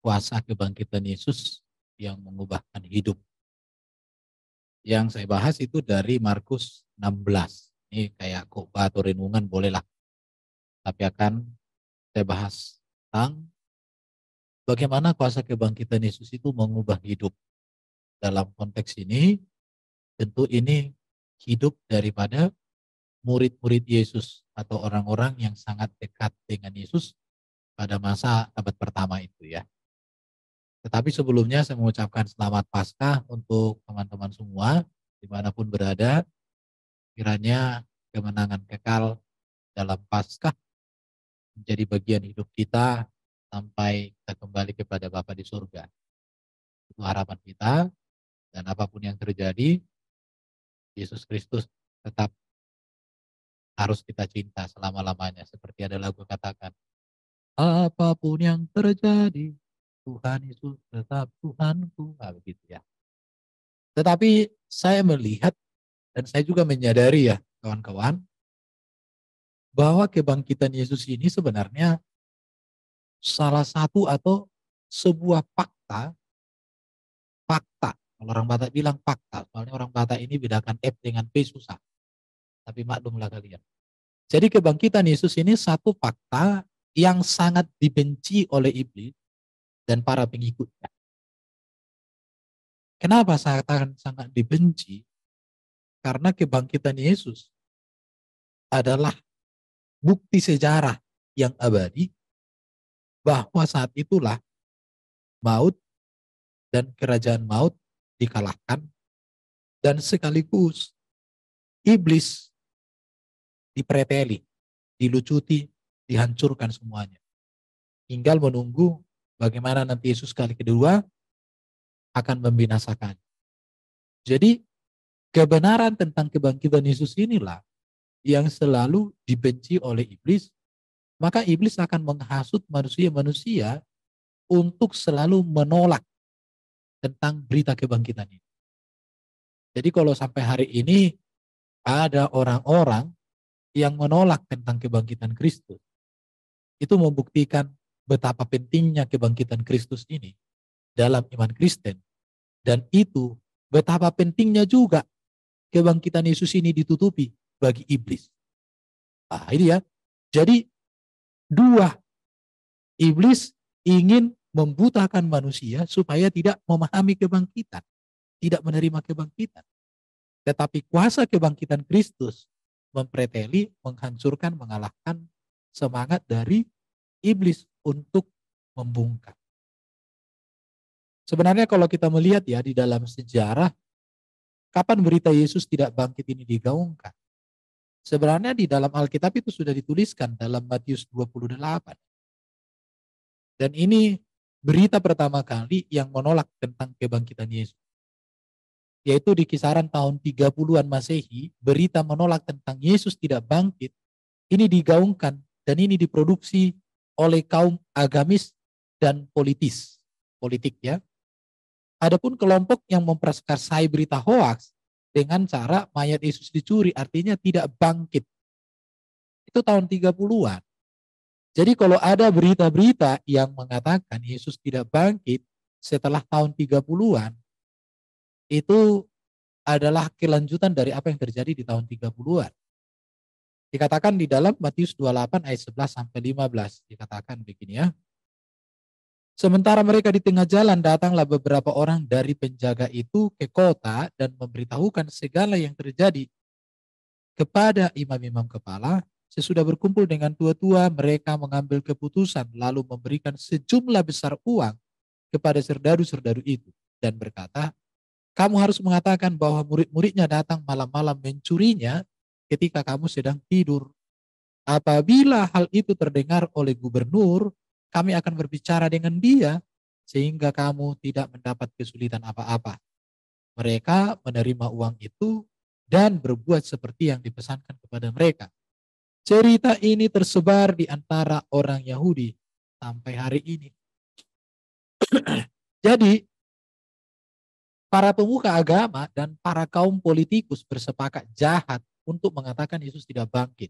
kuasa kebangkitan Yesus yang mengubahkan hidup. Yang saya bahas itu dari Markus 16. Ini kayak khotbah atau renungan bolehlah. Tapi akan saya bahas tentang bagaimana kuasa kebangkitan Yesus itu mengubah hidup. Dalam konteks ini, tentu ini hidup daripada murid-murid Yesus atau orang-orang yang sangat dekat dengan Yesus pada masa abad pertama itu ya. Tetapi sebelumnya saya mengucapkan selamat Paskah untuk teman-teman semua dimanapun berada. Kiranya kemenangan kekal dalam Paskah menjadi bagian hidup kita sampai kita kembali kepada Bapa di surga. Itu harapan kita, dan apapun yang terjadi, Yesus Kristus tetap harus kita cinta selama-lamanya. Seperti ada lagu katakan, apapun yang terjadi, Tuhan Yesus tetap Tuhanku. Nah, begitu ya. Tetapi saya melihat dan saya juga menyadari ya kawan-kawan, bahwa kebangkitan Yesus ini sebenarnya salah satu atau sebuah fakta. Kalau orang Batak bilang fakta, soalnya orang Batak ini bedakan F dengan P susah. Tapi maklumlah kalian. Jadi kebangkitan Yesus ini satu fakta yang sangat dibenci oleh iblis dan para pengikutnya. Kenapa saya katakan sangat dibenci? Karena kebangkitan Yesus adalah bukti sejarah yang abadi bahwa saat itulah maut dan kerajaan maut dikalahkan, dan sekaligus iblis dipreteli, dilucuti, dihancurkan semuanya. Tinggal menunggu bagaimana nanti Yesus kali kedua akan membinasakan. Jadi kebenaran tentang kebangkitan Yesus inilah yang selalu dibenci oleh iblis, maka iblis akan menghasut manusia-manusia untuk selalu menolak tentang berita kebangkitan ini. Jadi kalau sampai hari ini ada orang-orang yang menolak tentang kebangkitan Kristus, itu membuktikan betapa pentingnya kebangkitan Kristus ini dalam iman Kristen. Dan itu betapa pentingnya juga kebangkitan Yesus ini ditutupi bagi iblis. Nah ini ya, jadi dua, iblis ingin membutakan manusia supaya tidak memahami kebangkitan, tidak menerima kebangkitan. Tetapi kuasa kebangkitan Kristus mempreteli, menghancurkan, mengalahkan semangat dari iblis untuk membungkam. Sebenarnya kalau kita melihat ya di dalam sejarah, kapan berita Yesus tidak bangkit ini digaungkan? Sebenarnya di dalam Alkitab itu sudah dituliskan dalam Matius 28. Dan ini berita pertama kali yang menolak tentang kebangkitan Yesus. Yaitu di kisaran tahun 30-an Masehi, berita menolak tentang Yesus tidak bangkit, ini digaungkan dan ini diproduksi oleh kaum agamis dan politik ya. Adapun kelompok yang memprakarsai berita hoaks dengan cara mayat Yesus dicuri, artinya tidak bangkit. Itu tahun 30-an. Jadi kalau ada berita-berita yang mengatakan Yesus tidak bangkit setelah tahun 30-an, itu adalah kelanjutan dari apa yang terjadi di tahun 30-an. Dikatakan di dalam Matius 28 ayat 11 sampai 15, dikatakan begini ya. Sementara mereka di tengah jalan, datanglah beberapa orang dari penjaga itu ke kota dan memberitahukan segala yang terjadi kepada imam-imam kepala. Sesudah berkumpul dengan tua-tua, mereka mengambil keputusan lalu memberikan sejumlah besar uang kepada serdadu-serdadu itu dan berkata, kamu harus mengatakan bahwa murid-muridnya datang malam-malam mencurinya ketika kamu sedang tidur. Apabila hal itu terdengar oleh gubernur, kami akan berbicara dengan dia sehingga kamu tidak mendapat kesulitan apa-apa. Mereka menerima uang itu dan berbuat seperti yang dipesankan kepada mereka. Cerita ini tersebar di antara orang Yahudi sampai hari ini. Jadi, para pemuka agama dan para kaum politikus bersepakat jahat untuk mengatakan Yesus tidak bangkit.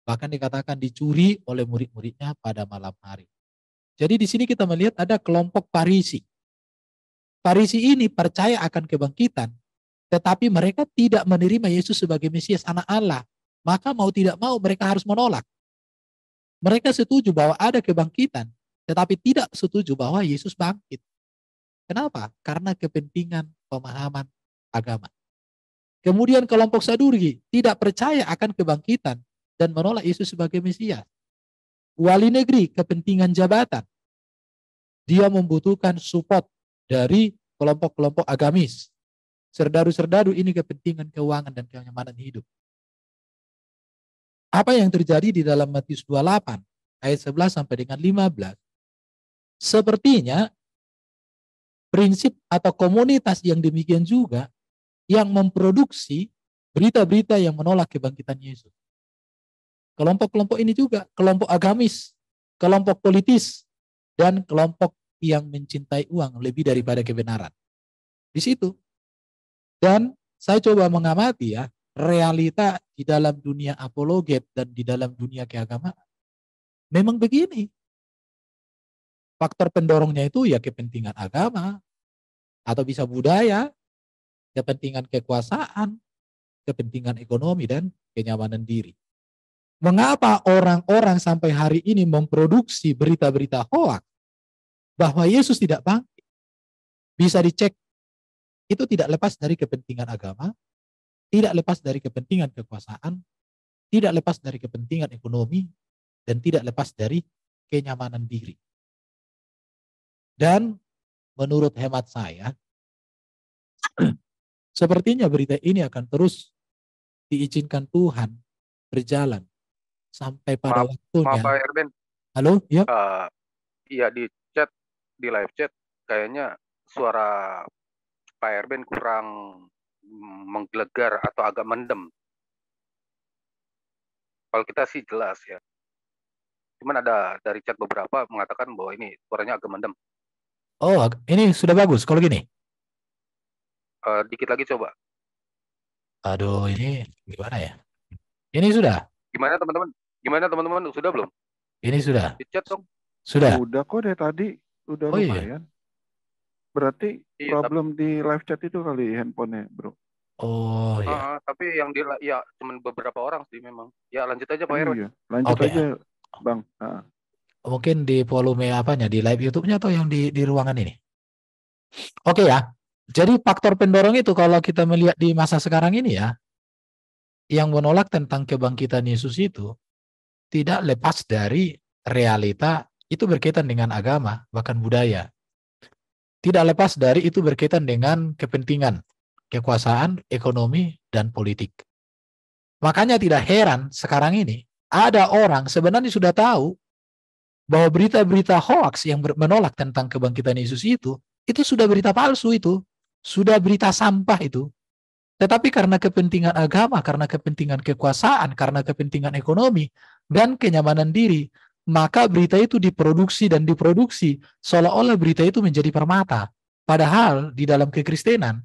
Bahkan dikatakan dicuri oleh murid-muridnya pada malam hari. Jadi di sini kita melihat ada kelompok Farisi. Farisi ini percaya akan kebangkitan, tetapi mereka tidak menerima Yesus sebagai Mesias anak Allah. Maka mau tidak mau mereka harus menolak. Mereka setuju bahwa ada kebangkitan, tetapi tidak setuju bahwa Yesus bangkit. Kenapa? Karena kepentingan pemahaman agama. Kemudian kelompok Sadurgi tidak percaya akan kebangkitan dan menolak Yesus sebagai Mesias. Wali negeri, kepentingan jabatan. Dia membutuhkan support dari kelompok-kelompok agamis. Serdadu-serdadu ini kepentingan keuangan dan kenyamanan hidup. Apa yang terjadi di dalam Matius 28 ayat 11 sampai dengan 15? Sepertinya prinsip atau komunitas yang demikian juga yang memproduksi berita-berita yang menolak kebangkitan Yesus. Kelompok-kelompok ini juga kelompok agamis, kelompok politis, dan kelompok yang mencintai uang lebih daripada kebenaran. Di situ. Dan saya coba mengamati ya, realita di dalam dunia apologet dan di dalam dunia keagamaan. Memang begini. Faktor pendorongnya itu ya kepentingan agama, atau bisa budaya, kepentingan kekuasaan, kepentingan ekonomi, dan kenyamanan diri. Mengapa orang-orang sampai hari ini memproduksi berita-berita hoak bahwa Yesus tidak bangkit? Bisa dicek. Itu tidak lepas dari kepentingan agama, tidak lepas dari kepentingan kekuasaan, tidak lepas dari kepentingan ekonomi, dan tidak lepas dari kenyamanan diri. Dan menurut hemat saya, sepertinya berita ini akan terus diizinkan Tuhan berjalan sampai pada waktunya. Maaf Pak Erben. Halo, ya? Iya di chat, di live chat, kayaknya suara Pak Erben kurang menggelegar atau agak mendem. Kalau kita sih jelas ya. Cuman ada dari chat beberapa mengatakan bahwa ini suaranya agak mendem. Oh, ini sudah bagus kalau gini. Dikit lagi coba. Aduh, ini gimana ya? Ini sudah. Gimana teman-teman? Gimana teman-teman? Sudah belum? Ini sudah. Di chat dong. Sudah. Udah kok dari tadi. Udah Oh, lumayan. Iya. Berarti Iya, problem di live chat itu kali handphonenya, bro. Oh ya. Tapi yang di ya cuman beberapa orang sih memang. Ya lanjut aja Pak Erwin. Iya, lanjut aja Bang. Mungkin di volume apanya, di live YouTube-nya atau yang di ruangan ini? Oke ya. Jadi faktor pendorong itu kalau kita melihat di masa sekarang ini ya, yang menolak tentang kebangkitan Yesus itu tidak lepas dari realita itu berkaitan dengan agama, bahkan budaya. Tidak lepas dari itu berkaitan dengan kepentingan, kekuasaan, ekonomi, dan politik. Makanya tidak heran sekarang ini ada orang sebenarnya sudah tahu bahwa berita-berita hoax yang menolak tentang kebangkitan Yesus itu sudah berita palsu itu, sudah berita sampah itu. Tetapi karena kepentingan agama, karena kepentingan kekuasaan, karena kepentingan ekonomi, dan kenyamanan diri, maka berita itu diproduksi dan diproduksi seolah-olah berita itu menjadi permata. Padahal di dalam kekristenan,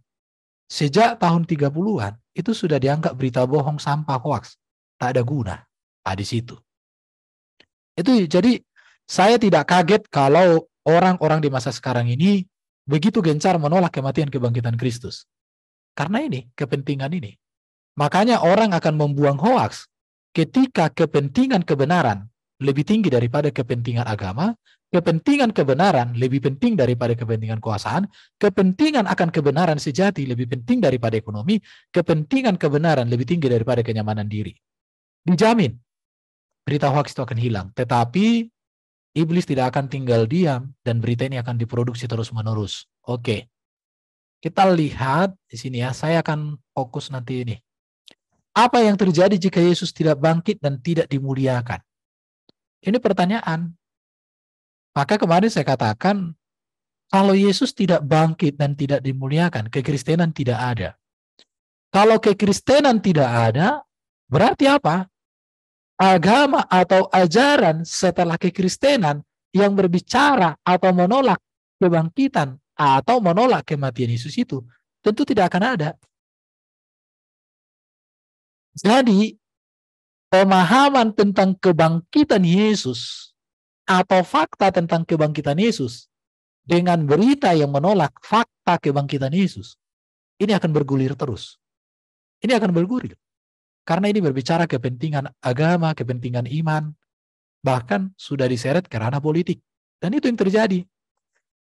sejak tahun 30-an, itu sudah dianggap berita bohong, sampah, hoax. Tak ada guna. Di situ. Itu jadi saya tidak kaget kalau orang-orang di masa sekarang ini begitu gencar menolak kematian kebangkitan Kristus. Karena ini, kepentingan ini. Makanya orang akan membuang hoaks ketika kepentingan kebenaran lebih tinggi daripada kepentingan agama, kepentingan kebenaran lebih penting daripada kepentingan kekuasaan, kepentingan akan kebenaran sejati lebih penting daripada ekonomi, kepentingan kebenaran lebih tinggi daripada kenyamanan diri. Dijamin, berita hoaks itu akan hilang. Tetapi iblis tidak akan tinggal diam dan berita ini akan diproduksi terus-menerus. Oke. Kita lihat di sini ya, saya akan fokus nanti ini. Apa yang terjadi jika Yesus tidak bangkit dan tidak dimuliakan? Ini pertanyaan. Maka kemarin saya katakan, kalau Yesus tidak bangkit dan tidak dimuliakan, kekristenan tidak ada. Kalau kekristenan tidak ada, berarti apa? Agama atau ajaran setelah kekristenan yang berbicara atau menolak kebangkitan atau menolak kematian Yesus itu tentu tidak akan ada. Jadi pemahaman tentang kebangkitan Yesus atau fakta tentang kebangkitan Yesus dengan berita yang menolak fakta kebangkitan Yesus, ini akan bergulir terus. Ini akan bergulir. Karena ini berbicara kepentingan agama, kepentingan iman, bahkan sudah diseret ke ranah politik. Dan itu yang terjadi.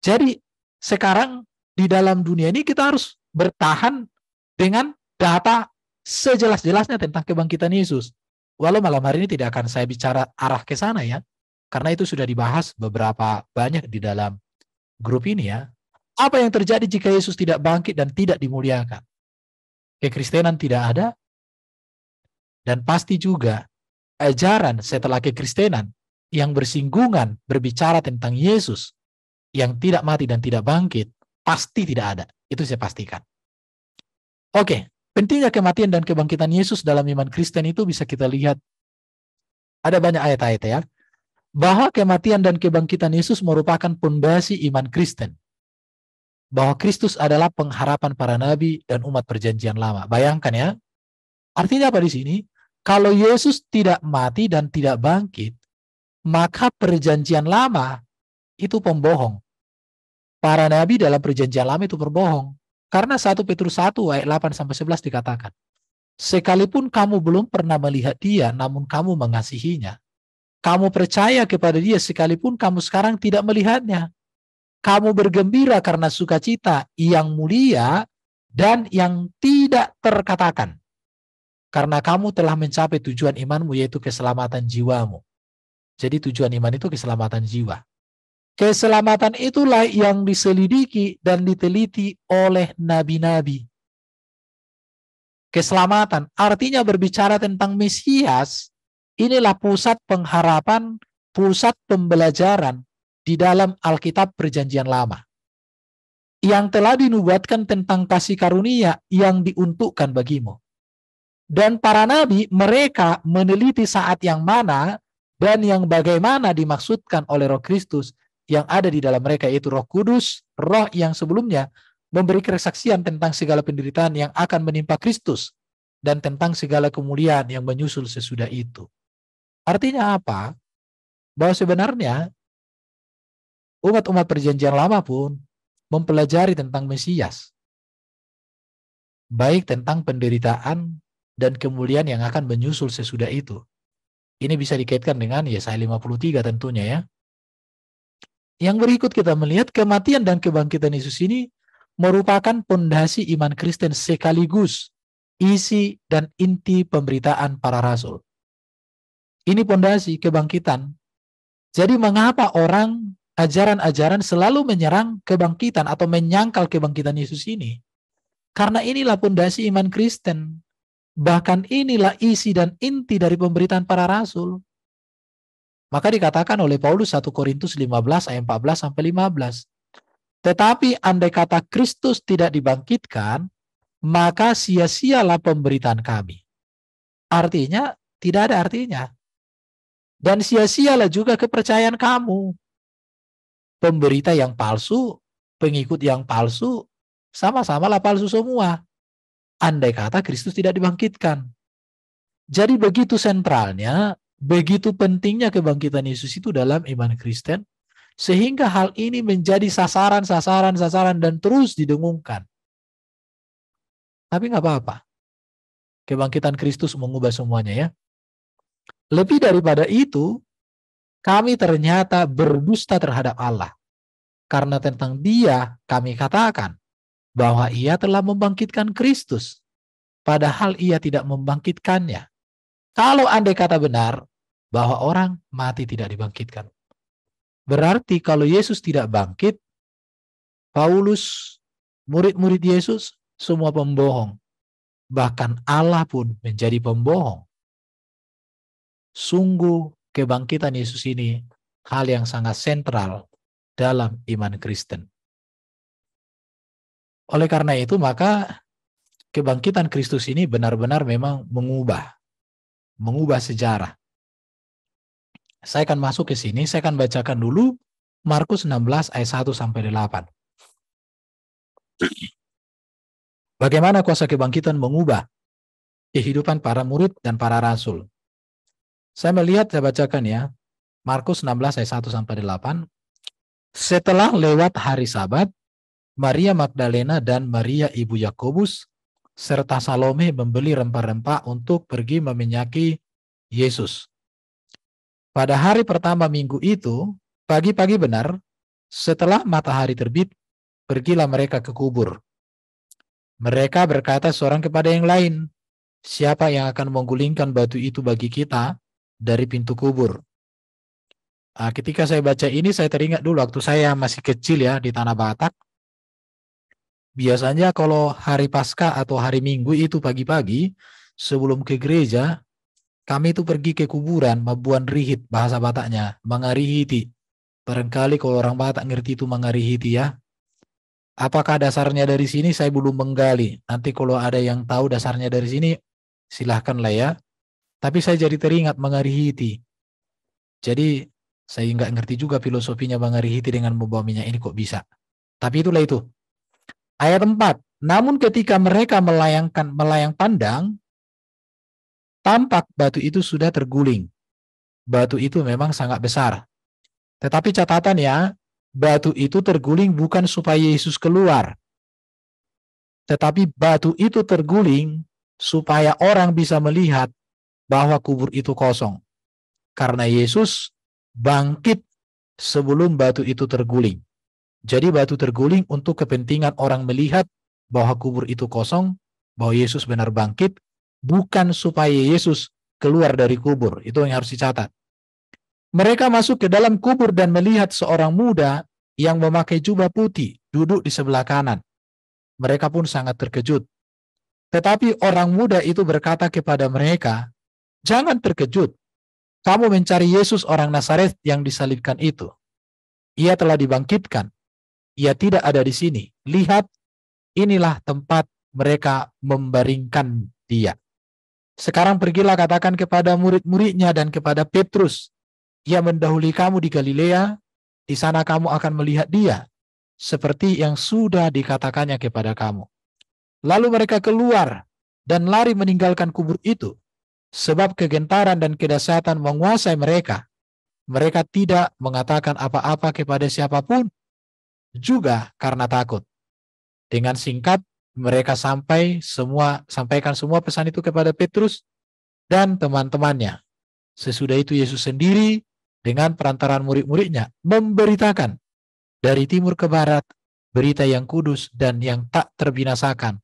Jadi sekarang di dalam dunia ini kita harus bertahan dengan data sejelas-jelasnya tentang kebangkitan Yesus. Walau malam hari ini tidak akan saya bicara arah ke sana ya, karena itu sudah dibahas beberapa banyak di dalam grup ini ya. Apa yang terjadi jika Yesus tidak bangkit dan tidak dimuliakan? Kekristenan tidak ada, dan pasti juga ajaran setelah kekristenan yang bersinggungan berbicara tentang Yesus yang tidak mati dan tidak bangkit, pasti tidak ada. Itu saya pastikan. Oke, pentingnya kematian dan kebangkitan Yesus dalam iman Kristen itu bisa kita lihat. Ada banyak ayat-ayat ya. Bahwa kematian dan kebangkitan Yesus merupakan pondasi iman Kristen. Bahwa Kristus adalah pengharapan para nabi dan umat perjanjian lama. Bayangkan ya. Artinya apa di sini? Kalau Yesus tidak mati dan tidak bangkit, maka perjanjian lama itu pembohong. Para nabi dalam perjanjian lama itu berbohong. Karena 1 Petrus 1 ayat 8-11 dikatakan, sekalipun kamu belum pernah melihat dia, namun kamu mengasihinya. Kamu percaya kepada dia sekalipun kamu sekarang tidak melihatnya. Kamu bergembira karena sukacita yang mulia dan yang tidak terkatakan. Karena kamu telah mencapai tujuan imanmu, yaitu keselamatan jiwamu. Jadi tujuan iman itu keselamatan jiwa. Keselamatan itulah yang diselidiki dan diteliti oleh nabi-nabi. Keselamatan artinya berbicara tentang Mesias. Inilah pusat pengharapan, pusat pembelajaran di dalam Alkitab Perjanjian Lama. Yang telah dinubuatkan tentang kasih karunia yang diuntukkan bagimu. Dan para nabi, mereka meneliti saat yang mana dan yang bagaimana dimaksudkan oleh Roh Kristus yang ada di dalam mereka, yaitu Roh Kudus, Roh yang sebelumnya memberi kesaksian tentang segala penderitaan yang akan menimpa Kristus dan tentang segala kemuliaan yang menyusul sesudah itu. Artinya apa? Bahwa sebenarnya umat-umat perjanjian lama pun mempelajari tentang Mesias. Baik tentang penderitaan dan kemuliaan yang akan menyusul sesudah itu. Ini bisa dikaitkan dengan Yesaya 53 tentunya ya. Yang berikut kita melihat kematian dan kebangkitan Yesus ini merupakan pondasi iman Kristen sekaligus isi dan inti pemberitaan para rasul. Ini pondasi kebangkitan. Jadi mengapa orang ajaran-ajaran selalu menyerang kebangkitan atau menyangkal kebangkitan Yesus ini? Karena inilah pondasi iman Kristen. Bahkan inilah isi dan inti dari pemberitaan para rasul. Maka dikatakan oleh Paulus 1 Korintus 15 ayat 14-15. Tetapi andai kata Kristus tidak dibangkitkan, maka sia-sialah pemberitaan kami. Artinya tidak ada artinya. Dan sia-sialah juga kepercayaan kamu. Pemberita yang palsu, pengikut yang palsu, sama-samalah palsu semua. Andai kata Kristus tidak dibangkitkan. Jadi begitu sentralnya, begitu pentingnya kebangkitan Yesus itu dalam iman Kristen, sehingga hal ini menjadi sasaran dan terus didengungkan. Tapi nggak apa-apa. Kebangkitan Kristus mengubah semuanya ya. Lebih daripada itu, kami ternyata berdusta terhadap Allah. Karena tentang Dia kami katakan bahwa Ia telah membangkitkan Kristus, padahal Ia tidak membangkitkannya. Kalau andai kata benar bahwa orang mati tidak dibangkitkan, berarti kalau Yesus tidak bangkit, Paulus, murid-murid Yesus, semua pembohong. Bahkan Allah pun menjadi pembohong. Sungguh kebangkitan Yesus ini hal yang sangat sentral dalam iman Kristen. Oleh karena itu, maka kebangkitan Kristus ini benar-benar memang mengubah sejarah. Saya akan masuk ke sini, saya akan bacakan dulu Markus 16 ayat 1-8. Bagaimana kuasa kebangkitan mengubah kehidupan para murid dan para rasul. Saya melihat, saya bacakan ya. Markus 16 ayat 1 sampai 8. Setelah lewat hari Sabat, Maria Magdalena dan Maria ibu Yakobus serta Salome membeli rempah-rempah untuk pergi meminyaki Yesus. Pada hari pertama minggu itu, pagi-pagi benar, setelah matahari terbit, pergilah mereka ke kubur. Mereka berkata seorang kepada yang lain, "Siapa yang akan menggulingkan batu itu bagi kita dari pintu kubur?" Ketika saya baca ini, saya teringat dulu waktu saya masih kecil ya di Tanah Batak. Biasanya kalau hari Paskah atau hari Minggu itu pagi-pagi, sebelum ke gereja, kami itu pergi ke kuburan, mabuan rihit bahasa Bataknya, mangarihiti. Barangkali kalau orang Batak ngerti itu mangarihiti ya. Apakah dasarnya dari sini saya belum menggali. Nanti kalau ada yang tahu dasarnya dari sini, silahkanlah ya. Tapi saya jadi teringat mangarihiti. Jadi saya nggak ngerti juga filosofinya mangarihiti dengan membawa minyak ini kok bisa. Tapi itulah itu. Ayat 4. Namun ketika mereka melayang pandang, tampak batu itu sudah terguling. Batu itu memang sangat besar. Tetapi catatan ya, batu itu terguling bukan supaya Yesus keluar. Tetapi batu itu terguling supaya orang bisa melihat bahwa kubur itu kosong. Karena Yesus bangkit sebelum batu itu terguling. Jadi batu terguling untuk kepentingan orang melihat bahwa kubur itu kosong, bahwa Yesus benar bangkit, bukan supaya Yesus keluar dari kubur. Itu yang harus dicatat. Mereka masuk ke dalam kubur dan melihat seorang muda yang memakai jubah putih duduk di sebelah kanan. Mereka pun sangat terkejut. Tetapi orang muda itu berkata kepada mereka, "Jangan terkejut. Kamu mencari Yesus orang Nazaret yang disalibkan itu. Ia telah dibangkitkan. Ia tidak ada di sini. Lihat, inilah tempat mereka membaringkan dia. Sekarang pergilah katakan kepada murid-muridnya dan kepada Petrus, ia mendahului kamu di Galilea, di sana kamu akan melihat dia, seperti yang sudah dikatakannya kepada kamu." Lalu mereka keluar dan lari meninggalkan kubur itu, sebab kegentaran dan kedahsyatan menguasai mereka. Mereka tidak mengatakan apa-apa kepada siapapun, juga karena takut. Dengan singkat, mereka sampaikan semua pesan itu kepada Petrus dan teman-temannya. Sesudah itu Yesus sendiri dengan perantaraan murid-muridnya memberitakan dari timur ke barat berita yang kudus dan yang tak terbinasakan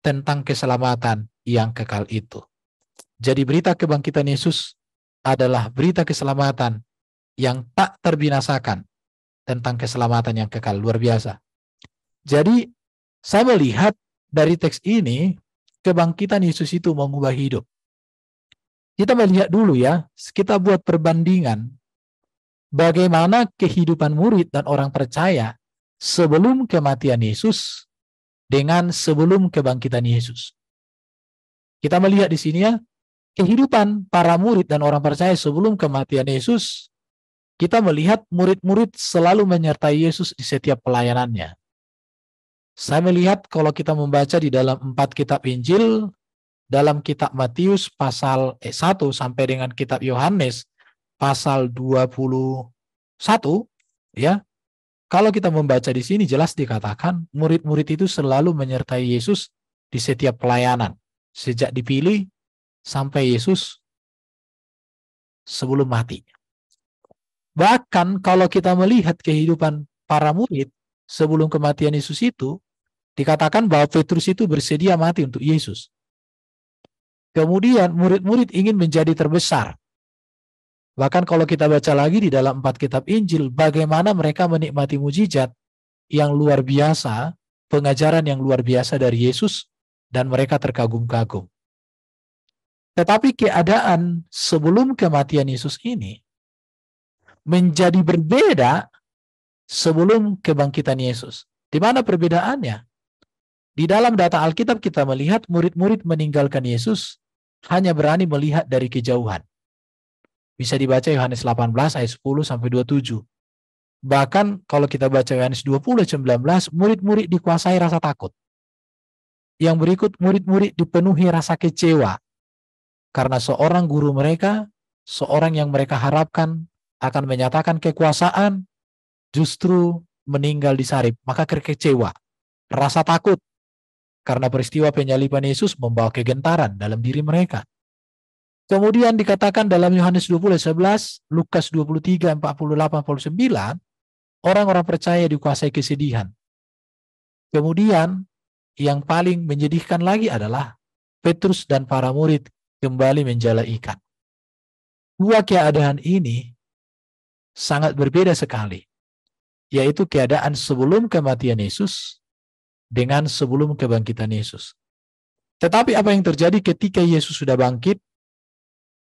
tentang keselamatan yang kekal itu. Jadi berita kebangkitan Yesus adalah berita keselamatan yang tak terbinasakan tentang keselamatan yang kekal. Luar biasa. Jadi saya melihat dari teks ini, kebangkitan Yesus itu mengubah hidup. Kita melihat dulu ya, kita buat perbandingan bagaimana kehidupan murid dan orang percaya sebelum kematian Yesus dengan sebelum kebangkitan Yesus. Kita melihat di sini ya, kehidupan para murid dan orang percaya sebelum kematian Yesus, kita melihat murid-murid selalu menyertai Yesus di setiap pelayanannya. Saya melihat kalau kita membaca di dalam 4 kitab Injil, dalam kitab Matius pasal 1 sampai dengan kitab Yohanes pasal 21, ya. Kalau kita membaca di sini jelas dikatakan murid-murid itu selalu menyertai Yesus di setiap pelayanan, sejak dipilih sampai Yesus sebelum mati. Bahkan kalau kita melihat kehidupan para murid sebelum kematian Yesus itu, dikatakan bahwa Petrus itu bersedia mati untuk Yesus. Kemudian murid-murid ingin menjadi terbesar. Bahkan kalau kita baca lagi di dalam 4 kitab Injil, bagaimana mereka menikmati mujizat yang luar biasa, pengajaran yang luar biasa dari Yesus, dan mereka terkagum-kagum. Tetapi keadaan sebelum kematian Yesus ini menjadi berbeda sebelum kebangkitan Yesus. Di mana perbedaannya? Di dalam data Alkitab kita melihat murid-murid meninggalkan Yesus hanya berani melihat dari kejauhan. Bisa dibaca Yohanes 18 ayat 10 sampai 27. Bahkan kalau kita baca Yohanes 20 ayat 19, murid-murid dikuasai rasa takut. Yang berikut murid-murid dipenuhi rasa kecewa karena seorang guru mereka, seorang yang mereka harapkan akan menyatakan kekuasaan, justru meninggal di salib. Maka kecewa, rasa takut, karena peristiwa penyaliban Yesus membawa kegentaran dalam diri mereka. Kemudian dikatakan dalam Yohanes 20:11, Lukas 23:48-49, orang-orang percaya dikuasai kesedihan. Kemudian yang paling menyedihkan lagi adalah Petrus dan para murid kembali menjala ikan. Dua keadaan ini sangat berbeda sekali, yaitu keadaan sebelum kematian Yesus dengan sebelum kebangkitan Yesus. Tetapi apa yang terjadi ketika Yesus sudah bangkit,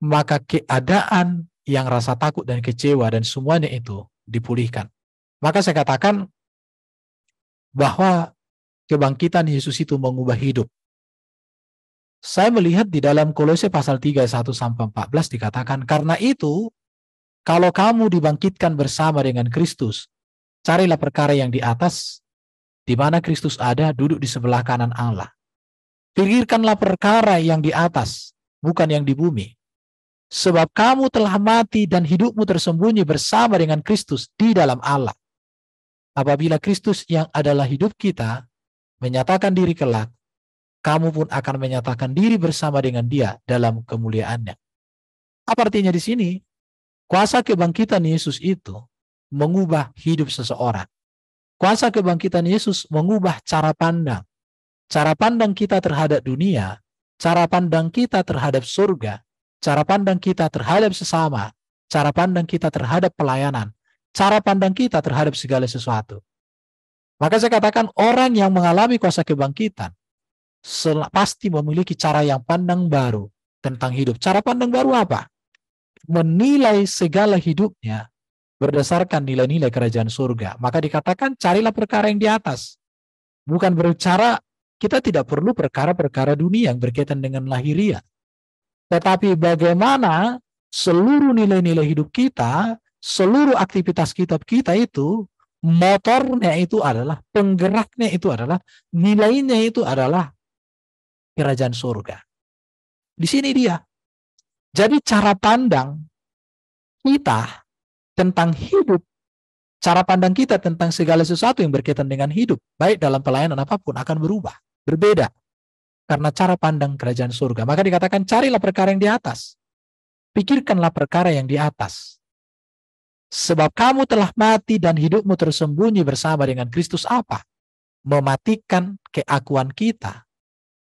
maka keadaan yang rasa takut dan kecewa dan semuanya itu dipulihkan. Maka saya katakan bahwa kebangkitan Yesus itu mengubah hidup. Saya melihat di dalam Kolose pasal 3 1-14 dikatakan, karena itu kalau kamu dibangkitkan bersama dengan Kristus, carilah perkara yang di atas, di mana Kristus ada, duduk di sebelah kanan Allah. Pikirkanlah perkara yang di atas, bukan yang di bumi. Sebab kamu telah mati dan hidupmu tersembunyi bersama dengan Kristus di dalam Allah. Apabila Kristus yang adalah hidup kita menyatakan diri kelak, kamu pun akan menyatakan diri bersama dengan Dia dalam kemuliaannya. Apa artinya di sini? Kuasa kebangkitan Yesus itu mengubah hidup seseorang. Kuasa kebangkitan Yesus mengubah cara pandang. Cara pandang kita terhadap dunia, cara pandang kita terhadap surga, cara pandang kita terhadap sesama, cara pandang kita terhadap pelayanan, cara pandang kita terhadap segala sesuatu. Maka saya katakan orang yang mengalami kuasa kebangkitan pasti memiliki cara yang pandang baru tentang hidup. Cara pandang baru apa? Menilai segala hidupnya berdasarkan nilai-nilai kerajaan surga. Maka dikatakan carilah perkara yang di atas. Bukan berbicara kita tidak perlu perkara-perkara dunia yang berkaitan dengan lahiriah. Tetapi bagaimana seluruh nilai-nilai hidup kita, seluruh aktivitas kita itu, motornya itu adalah, penggeraknya itu adalah, nilainya itu adalah kerajaan surga. Di sini dia. Jadi cara pandang kita tentang hidup, cara pandang kita tentang segala sesuatu yang berkaitan dengan hidup, baik dalam pelayanan apapun, akan berubah, berbeda. Karena cara pandang kerajaan surga. Maka dikatakan carilah perkara yang di atas. Pikirkanlah perkara yang di atas. Sebab kamu telah mati dan hidupmu tersembunyi bersama dengan Kristus apa? Mematikan keakuan kita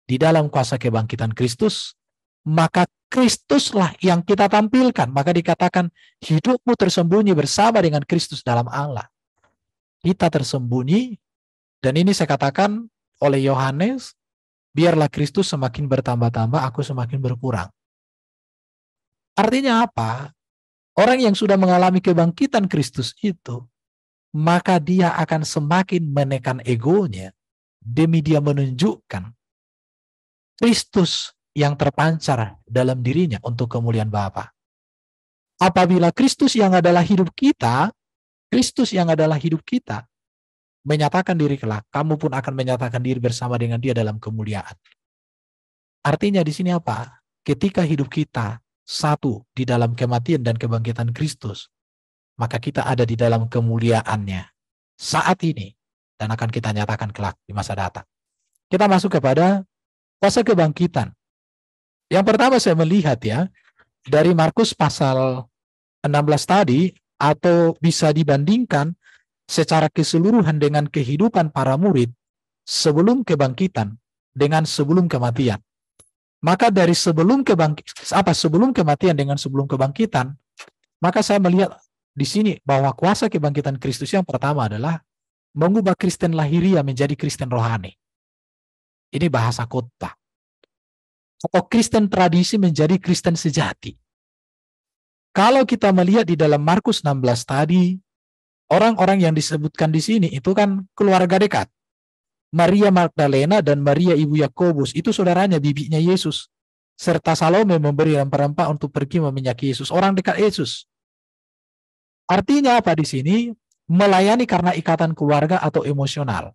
di dalam kuasa kebangkitan Kristus. Maka Kristuslah yang kita tampilkan. Maka dikatakan hidupmu tersembunyi bersama dengan Kristus dalam Allah. Kita tersembunyi, dan ini saya katakan oleh Yohanes, biarlah Kristus semakin bertambah-tambah, aku semakin berkurang. Artinya apa? Orang yang sudah mengalami kebangkitan Kristus itu, maka dia akan semakin menekan egonya demi dia menunjukkan Kristus yang terpancar dalam dirinya untuk kemuliaan Bapa. Apabila Kristus yang adalah hidup kita, menyatakan diri kelak, kamu pun akan menyatakan diri bersama dengan Dia dalam kemuliaan. Artinya di sini apa? Ketika hidup kita satu di dalam kematian dan kebangkitan Kristus, maka kita ada di dalam kemuliaannya saat ini dan akan kita nyatakan kelak di masa datang. Kita masuk kepada kuasa kebangkitan. Yang pertama saya melihat ya, dari Markus pasal 16 tadi, atau bisa dibandingkan secara keseluruhan dengan kehidupan para murid sebelum kebangkitan dengan sebelum kematian. Maka dari sebelum kematian dengan sebelum kebangkitan, maka saya melihat di sini bahwa kuasa kebangkitan Kristus yang pertama adalah mengubah Kristen lahiriah menjadi Kristen rohani. Ini bahasa khotbah. Atau Kristen tradisi menjadi Kristen sejati. Kalau kita melihat di dalam Markus 16 tadi, orang-orang yang disebutkan di sini itu kan keluarga dekat. Maria Magdalena dan Maria ibu Yakobus itu saudaranya, bibinya Yesus. Serta Salome memberi rempah-rempah untuk pergi meminyaki Yesus, orang dekat Yesus. Artinya apa di sini? Melayani karena ikatan keluarga atau emosional.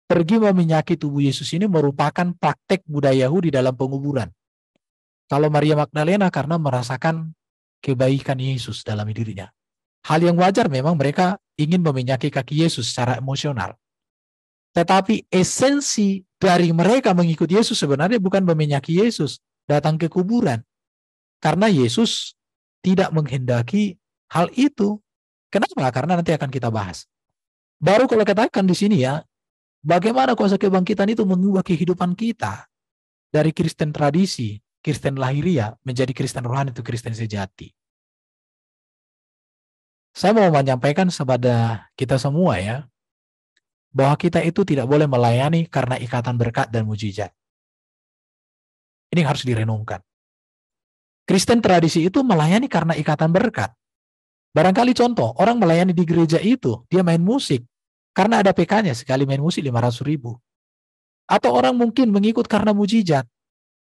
Pergi meminyaki tubuh Yesus ini merupakan praktek budaya Yahudi dalam penguburan. Kalau Maria Magdalena karena merasakan kebaikan Yesus dalam dirinya. Hal yang wajar memang mereka ingin meminyaki kaki Yesus secara emosional. Tetapi esensi dari mereka mengikuti Yesus sebenarnya bukan meminyaki Yesus, datang ke kuburan. Karena Yesus tidak menghendaki hal itu. Kenapa? Karena nanti akan kita bahas. Baru kalau katakan di sini ya, bagaimana kuasa kebangkitan itu mengubah kehidupan kita dari Kristen tradisi, Kristen lahiria, menjadi Kristen rohani itu Kristen sejati. Saya mau menyampaikan kepada kita semua ya, bahwa kita itu tidak boleh melayani karena ikatan berkat dan mujizat. Ini harus direnungkan. Kristen tradisi itu melayani karena ikatan berkat. Barangkali contoh, orang melayani di gereja itu, dia main musik, karena ada PK-nya, sekali main musik 500.000. Atau orang mungkin mengikut karena mujizat,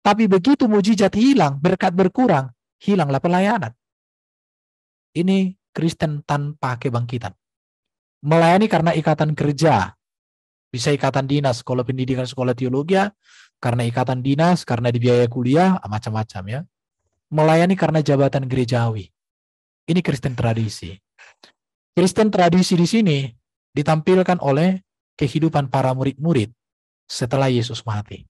tapi begitu mujizat hilang, berkat berkurang, hilanglah pelayanan. Ini Kristen tanpa kebangkitan. Melayani karena ikatan kerja, bisa ikatan dinas, sekolah pendidikan, sekolah teologi, karena ikatan dinas, karena dibiayai kuliah, macam-macam ya. Melayani karena jabatan gerejawi. Ini Kristen tradisi. Kristen tradisi di sini ditampilkan oleh kehidupan para murid-murid setelah Yesus mati.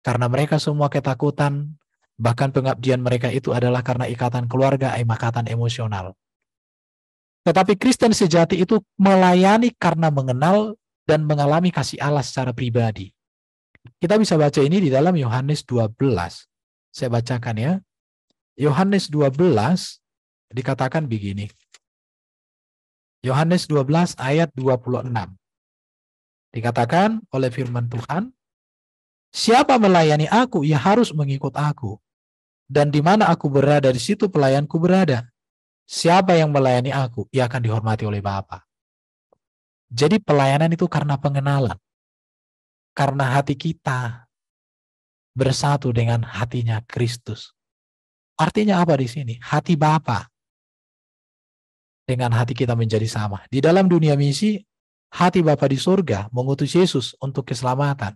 Karena mereka semua ketakutan, bahkan pengabdian mereka itu adalah karena ikatan keluarga, ikatan emosional. Tetapi Kristen sejati itu melayani karena mengenal dan mengalami kasih Allah secara pribadi. Kita bisa baca ini di dalam Yohanes 12. Saya bacakan ya. Yohanes 12 dikatakan begini. Yohanes 12 ayat 26. Dikatakan oleh firman Tuhan, siapa melayani aku, ia harus mengikut aku. Dan di mana aku berada, di situ pelayanku berada. Siapa yang melayani aku, ia akan dihormati oleh Bapa. Jadi pelayanan itu karena pengenalan. Karena hati kita bersatu dengan hatinya Kristus. Artinya apa di sini? Hati Bapa dengan hati kita menjadi sama. Di dalam dunia misi, hati Bapa di surga mengutus Yesus untuk keselamatan.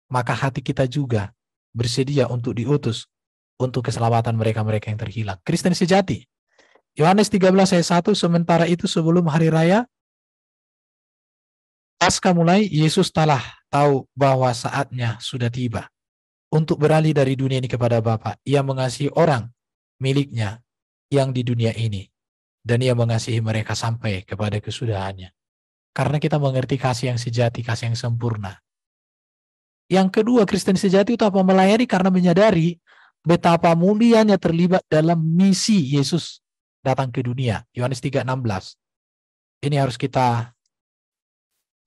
Maka hati kita juga bersedia untuk diutus untuk keselamatan mereka-mereka yang terhilang. Kristen sejati. Yohanes 13 ayat 1, sementara itu sebelum hari raya Paskah mulai, Yesus telah tahu bahwa saatnya sudah tiba untuk beralih dari dunia ini kepada Bapa. Ia mengasihi orang miliknya yang di dunia ini, dan ia mengasihi mereka sampai kepada kesudahannya. Karena kita mengerti kasih yang sejati, kasih yang sempurna. Yang kedua, Kristen sejati itu apa? Melayani karena menyadari betapa mulianya terlibat dalam misi Yesus datang ke dunia. Yohanes 3:16. Ini harus kita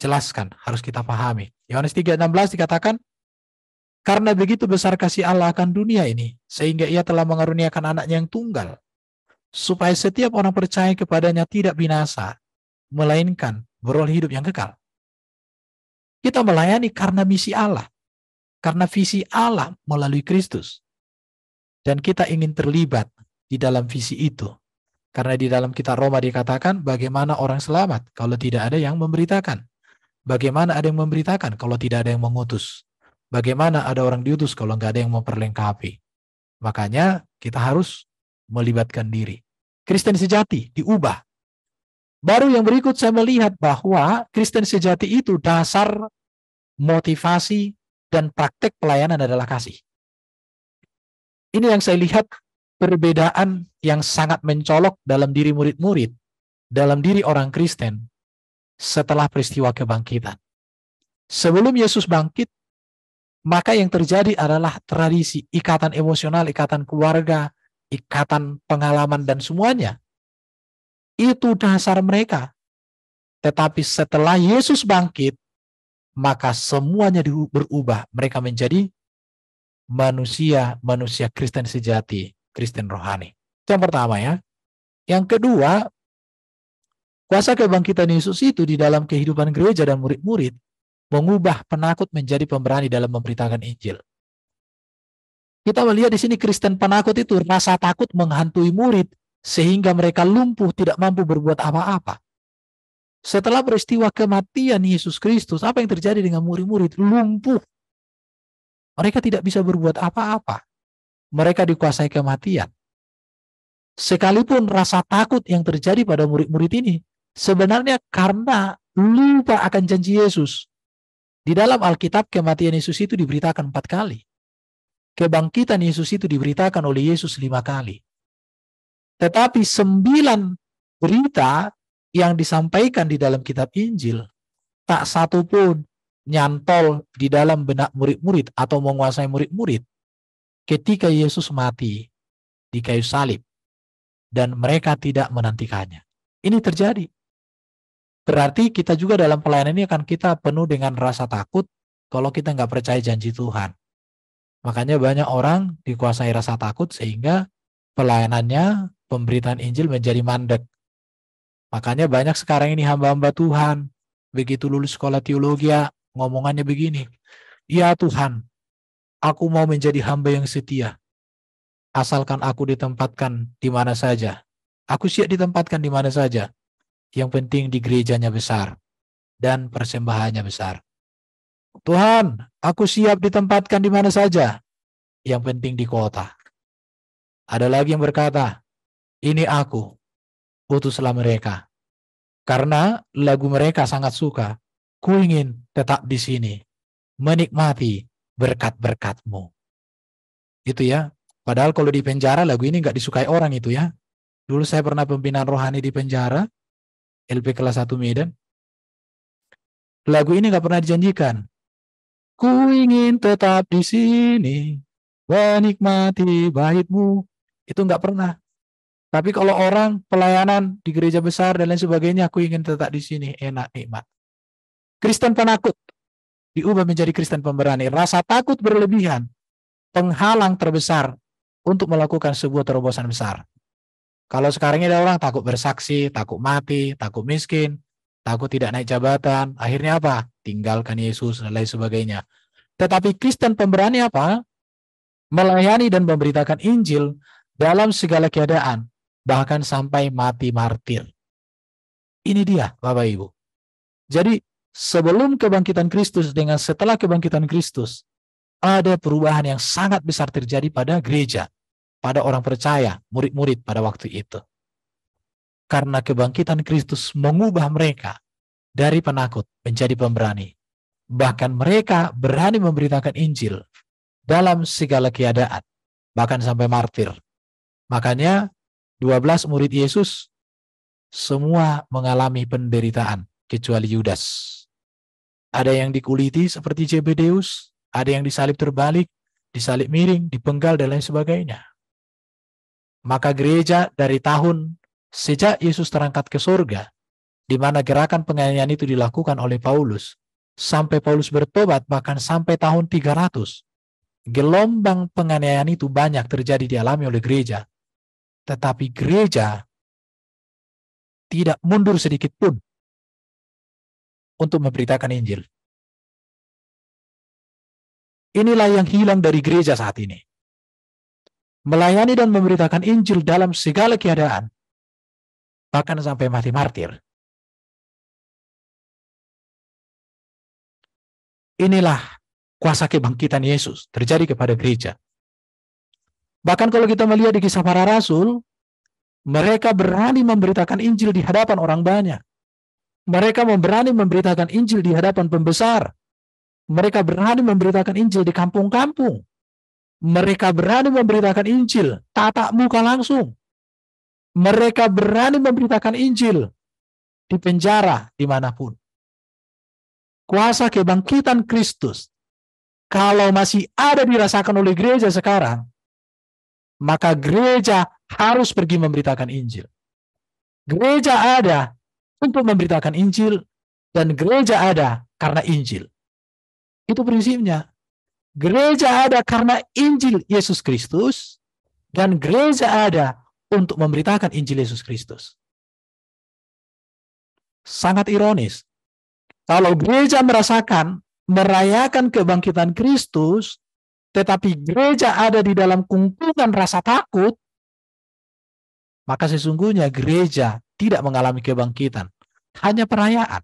jelaskan, harus kita pahami. Yohanes 3:16 dikatakan, karena begitu besar kasih Allah akan dunia ini, sehingga ia telah mengaruniakan anaknya yang tunggal, supaya setiap orang percaya kepadanya tidak binasa, melainkan beroleh hidup yang kekal. Kita melayani karena misi Allah, karena visi Allah melalui Kristus. Dan kita ingin terlibat di dalam visi itu. Karena di dalam kitab Roma dikatakan, bagaimana orang selamat kalau tidak ada yang memberitakan? Bagaimana ada yang memberitakan kalau tidak ada yang mengutus? Bagaimana ada orang diutus kalau nggak ada yang memperlengkapi? Makanya kita harus melibatkan diri. Kristen sejati diubah. Baru yang berikut saya melihat bahwa Kristen sejati itu dasar motivasi dan praktek pelayanan adalah kasih. Ini yang saya lihat perbedaan yang sangat mencolok dalam diri murid-murid, dalam diri orang Kristen setelah peristiwa kebangkitan. Sebelum Yesus bangkit, maka yang terjadi adalah tradisi, ikatan emosional, ikatan keluarga, ikatan pengalaman dan semuanya. Itu dasar mereka. Tetapi setelah Yesus bangkit, maka semuanya berubah. Mereka menjadi manusia Kristen sejati, Kristen rohani. Itu yang pertama ya. Yang kedua, kuasa kebangkitan Yesus itu di dalam kehidupan gereja dan murid-murid mengubah penakut menjadi pemberani dalam memberitakan Injil. Kita melihat di sini Kristen penakut itu rasa takut menghantui murid sehingga mereka lumpuh, tidak mampu berbuat apa-apa. Setelah peristiwa kematian Yesus Kristus, apa yang terjadi dengan murid-murid? Lumpuh. Mereka tidak bisa berbuat apa-apa. Mereka dikuasai kematian. Sekalipun rasa takut yang terjadi pada murid-murid ini sebenarnya karena lupa akan janji Yesus. Di dalam Alkitab kematian Yesus itu diberitakan 4 kali. Kebangkitan Yesus itu diberitakan oleh Yesus 5 kali. Tetapi 9 berita yang disampaikan di dalam kitab Injil, tak satu pun nyantol di dalam benak murid-murid atau menguasai murid-murid ketika Yesus mati di kayu salib dan mereka tidak menantikannya. Ini terjadi. Berarti kita juga dalam pelayanan ini akan kita penuh dengan rasa takut kalau kita nggak percaya janji Tuhan. Makanya banyak orang dikuasai rasa takut sehingga pelayanannya, pemberitaan Injil menjadi mandek. Makanya banyak sekarang ini hamba-hamba Tuhan, begitu lulus sekolah teologi, ngomongannya begini, ya Tuhan, aku mau menjadi hamba yang setia. Asalkan aku ditempatkan di mana saja. Aku siap ditempatkan di mana saja. Yang penting di gerejanya besar dan persembahannya besar. Tuhan, aku siap ditempatkan di mana saja. Yang penting di kota. Ada lagi yang berkata, ini aku, utuslah mereka. Karena lagu mereka sangat suka. Ku ingin tetap di sini, menikmati berkat-berkat-Mu. Itu ya. Padahal kalau di penjara lagu ini nggak disukai orang itu ya. Dulu saya pernah pembinaan rohani di penjara, LP kelas 1 Medan. Lagu ini nggak pernah dijanjikan. Ku ingin tetap di sini, menikmati bait-Mu. Itu nggak pernah. Tapi kalau orang pelayanan di gereja besar dan lain sebagainya, aku ingin tetap di sini, enak, nikmat. Kristen penakut diubah menjadi Kristen pemberani. Rasa takut berlebihan, penghalang terbesar untuk melakukan sebuah terobosan besar. Kalau sekarang ini ada orang takut bersaksi, takut mati, takut miskin, takut tidak naik jabatan. Akhirnya apa? Tinggalkan Yesus dan lain sebagainya. Tetapi Kristen pemberani apa? Melayani dan memberitakan Injil dalam segala keadaan, bahkan sampai mati martir. Ini dia, Bapak Ibu. Jadi, sebelum kebangkitan Kristus dengan setelah kebangkitan Kristus, ada perubahan yang sangat besar terjadi pada gereja, pada orang percaya, murid-murid pada waktu itu. Karena kebangkitan Kristus mengubah mereka dari penakut menjadi pemberani. Bahkan mereka berani memberitakan Injil dalam segala keadaan, bahkan sampai martir. Makanya 12 murid Yesus semua mengalami penderitaan kecuali Yudas. Ada yang dikuliti seperti Zebedeus, ada yang disalib terbalik, disalib miring, dipenggal dan lain sebagainya. Maka gereja dari tahun sejak Yesus terangkat ke surga, di mana gerakan penganiayaan itu dilakukan oleh Paulus, sampai Paulus bertobat bahkan sampai tahun 300, gelombang penganiayaan itu banyak terjadi dialami oleh gereja. Tetapi gereja tidak mundur sedikit pun untuk memberitakan Injil. Inilah yang hilang dari gereja saat ini. Melayani dan memberitakan Injil dalam segala keadaan, bahkan sampai mati martir. Inilah kuasa kebangkitan Yesus terjadi kepada gereja. Bahkan kalau kita melihat di Kisah Para Rasul, mereka berani memberitakan Injil di hadapan orang banyak. Mereka berani memberitakan Injil di hadapan pembesar. Mereka berani memberitakan Injil di kampung-kampung. Mereka berani memberitakan Injil tatap muka langsung. Mereka berani memberitakan Injil di penjara dimanapun. Kuasa kebangkitan Kristus, kalau masih ada dirasakan oleh gereja sekarang, maka gereja harus pergi memberitakan Injil. Gereja ada untuk memberitakan Injil, dan gereja ada karena Injil. Itu prinsipnya. Gereja ada karena Injil Yesus Kristus, dan gereja ada untuk memberitakan Injil Yesus Kristus. Sangat ironis. Kalau gereja merayakan kebangkitan Kristus, tetapi gereja ada di dalam kungkungan rasa takut, maka sesungguhnya gereja tidak mengalami kebangkitan, hanya perayaan.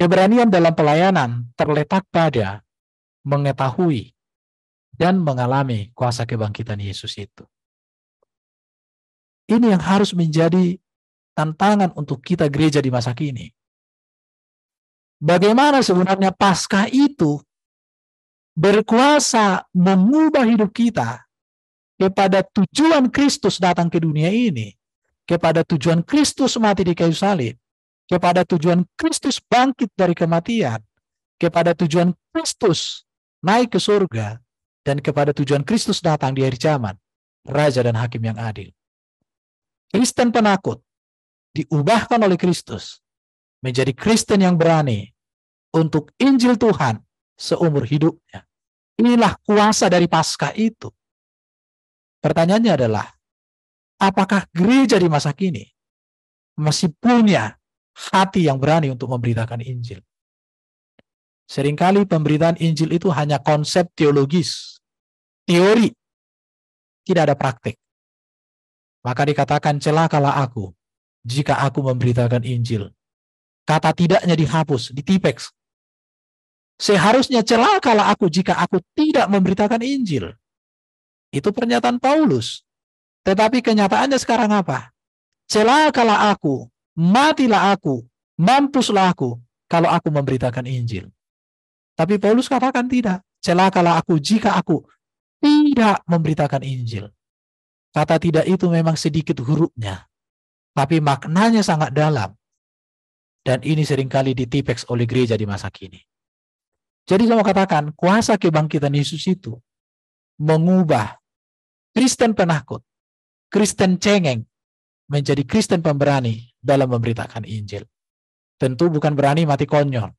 Keberanian dalam pelayanan terletak pada mengetahui dan mengalami kuasa kebangkitan Yesus itu. Ini yang harus menjadi tantangan untuk kita gereja di masa kini. Bagaimana sebenarnya Paskah itu berkuasa mengubah hidup kita kepada tujuan Kristus datang ke dunia ini, kepada tujuan Kristus mati di kayu salib, kepada tujuan Kristus bangkit dari kematian, kepada tujuan Kristus naik ke surga, dan kepada tujuan Kristus datang di akhir zaman, Raja dan Hakim yang adil. Kristen penakut diubahkan oleh Kristus menjadi Kristen yang berani untuk Injil Tuhan seumur hidupnya. Inilah kuasa dari Paskah itu. Pertanyaannya adalah, apakah gereja di masa kini masih punya hati yang berani untuk memberitakan Injil? Seringkali pemberitaan Injil itu hanya konsep teologis, teori, tidak ada praktik. Maka dikatakan, celakalah aku jika aku memberitakan Injil. Kata tidaknya dihapus, ditipeks. Seharusnya celakalah aku jika aku tidak memberitakan Injil. Itu pernyataan Paulus. Tetapi kenyataannya sekarang apa? Celakalah aku, matilah aku, mampuslah aku kalau aku memberitakan Injil. Tapi Paulus katakan tidak. Celakalah aku jika aku tidak memberitakan Injil. Kata tidak itu memang sedikit hurufnya, tapi maknanya sangat dalam. Dan ini seringkali ditipeks oleh gereja di masa kini. Jadi saya mau katakan, kuasa kebangkitan Yesus itu mengubah Kristen penakut, Kristen cengeng, menjadi Kristen pemberani dalam memberitakan Injil. Tentu bukan berani mati konyol.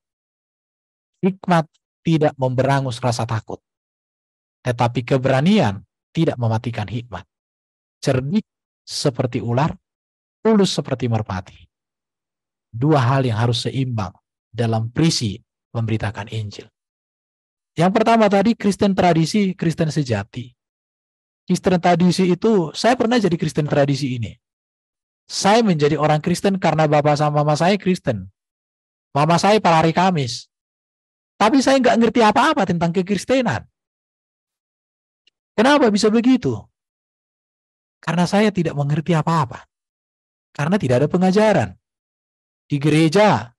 Hikmat tidak memberangus rasa takut. Tetapi keberanian tidak mematikan hikmat. Cerdik seperti ular, tulus seperti merpati. Dua hal yang harus seimbang dalam prisi memberitakan Injil. Yang pertama tadi, Kristen tradisi, Kristen sejati. Kristen tradisi itu, saya pernah jadi Kristen tradisi ini. Saya menjadi orang Kristen karena bapak sama mama saya Kristen. Mama saya pada hari Kamis. Tapi saya nggak ngerti apa-apa tentang kekristenan. Kenapa bisa begitu? Karena saya tidak mengerti apa-apa. Karena tidak ada pengajaran. Di gereja,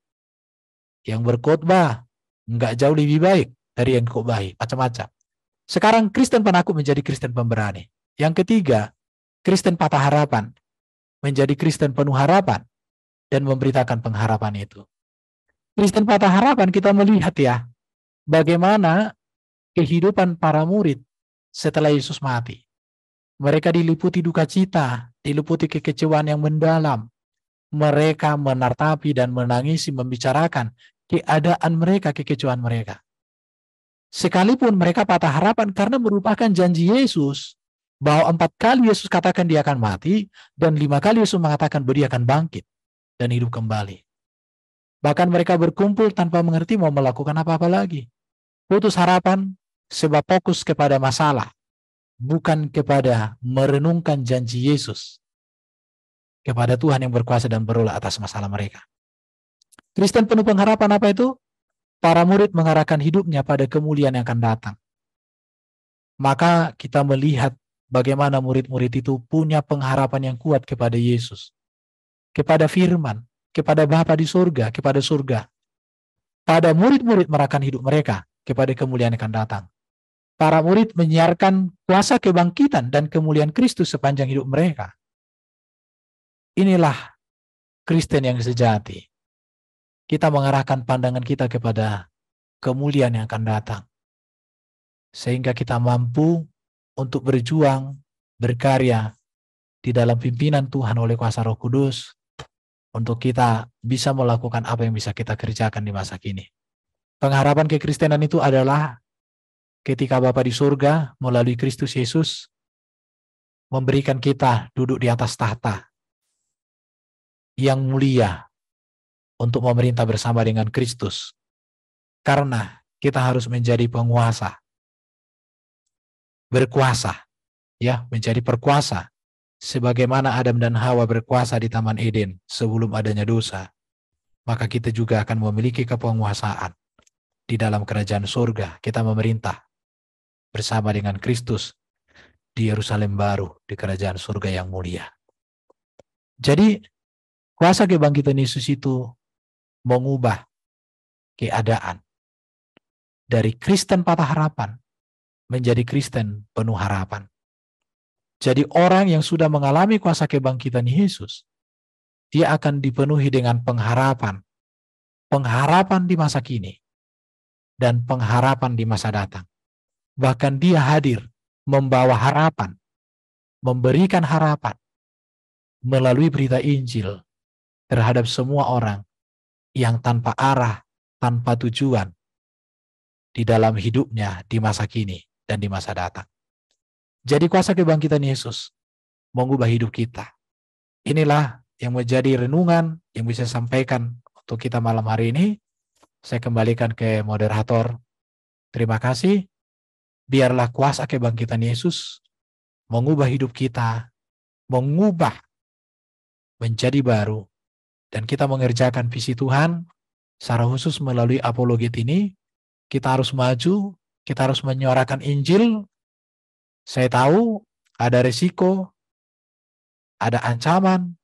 yang berkhotbah nggak jauh lebih baik dari yang khotbahi, macam-macam. Sekarang Kristen penakut menjadi Kristen pemberani. Yang ketiga, Kristen patah harapan menjadi Kristen penuh harapan dan memberitakan pengharapan itu. Kristen patah harapan kita melihat ya, bagaimana kehidupan para murid setelah Yesus mati. Mereka diliputi duka cita, diliputi kekecewaan yang mendalam. Mereka menartapi dan menangisi, membicarakan keadaan mereka, kekecewaan mereka. Sekalipun mereka patah harapan karena merupakan janji Yesus, bahwa 4 kali Yesus katakan dia akan mati, dan 5 kali Yesus mengatakan bahwa dia akan bangkit dan hidup kembali. Bahkan mereka berkumpul tanpa mengerti mau melakukan apa-apa lagi. Putus harapan sebab fokus kepada masalah, bukan kepada merenungkan janji Yesus kepada Tuhan yang berkuasa dan berulah atas masalah mereka. Kristen penuh pengharapan apa itu? Para murid mengarahkan hidupnya pada kemuliaan yang akan datang. Maka kita melihat bagaimana murid-murid itu punya pengharapan yang kuat kepada Yesus, kepada firman, kepada Bapa di surga, kepada surga. Pada murid-murid merahkan hidup mereka kepada kemuliaan yang akan datang. Para murid menyiarkan kuasa kebangkitan dan kemuliaan Kristus sepanjang hidup mereka. Inilah Kristen yang sejati. Kita mengarahkan pandangan kita kepada kemuliaan yang akan datang. Sehingga kita mampu untuk berjuang, berkarya di dalam pimpinan Tuhan oleh kuasa Roh Kudus, untuk kita bisa melakukan apa yang bisa kita kerjakan di masa kini. Pengharapan kekristenan itu adalah ketika Bapa di surga melalui Kristus Yesus memberikan kita duduk di atas tahta yang mulia untuk memerintah bersama dengan Kristus. Karena kita harus menjadi penguasa, berkuasa, ya, menjadi perkuasa sebagaimana Adam dan Hawa berkuasa di Taman Eden sebelum adanya dosa. Maka kita juga akan memiliki kepenguasaan di dalam kerajaan surga. Kita memerintah bersama dengan Kristus di Yerusalem baru, di kerajaan surga yang mulia. Jadi kuasa kebangkitan Yesus itu mengubah keadaan dari Kristen patah harapan menjadi Kristen penuh harapan. Jadi orang yang sudah mengalami kuasa kebangkitan Yesus, dia akan dipenuhi dengan pengharapan. Pengharapan di masa kini dan pengharapan di masa datang. Bahkan dia hadir membawa harapan, memberikan harapan melalui berita Injil terhadap semua orang yang tanpa arah, tanpa tujuan di dalam hidupnya di masa kini dan di masa datang. Jadi kuasa kebangkitan Yesus mengubah hidup kita. Inilah yang menjadi renungan yang bisa saya sampaikan untuk kita malam hari ini. Saya kembalikan ke moderator. Terima kasih. Biarlah kuasa kebangkitan Yesus mengubah hidup kita, mengubah menjadi baru, dan kita mengerjakan visi Tuhan secara khusus melalui apologet ini. Kita harus maju, kita harus menyuarakan Injil. Saya tahu ada risiko, ada ancaman,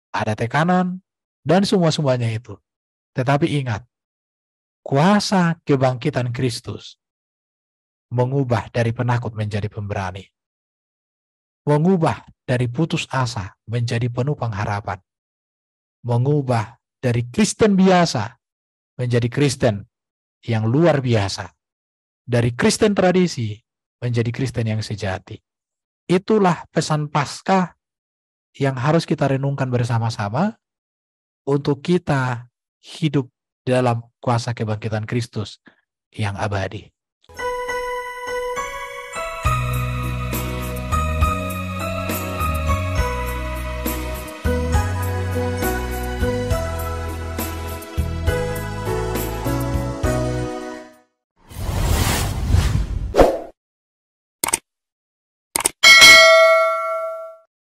ada tekanan, dan semuanya itu. Tetapi ingat, kuasa kebangkitan Kristus mengubah dari penakut menjadi pemberani. Mengubah dari putus asa menjadi penuh pengharapan. Mengubah dari Kristen biasa menjadi Kristen yang luar biasa. Dari Kristen tradisi menjadi Kristen yang sejati. Itulah pesan Paskah yang harus kita renungkan bersama-sama untuk kita hidup dalam kuasa kebangkitan Kristus yang abadi.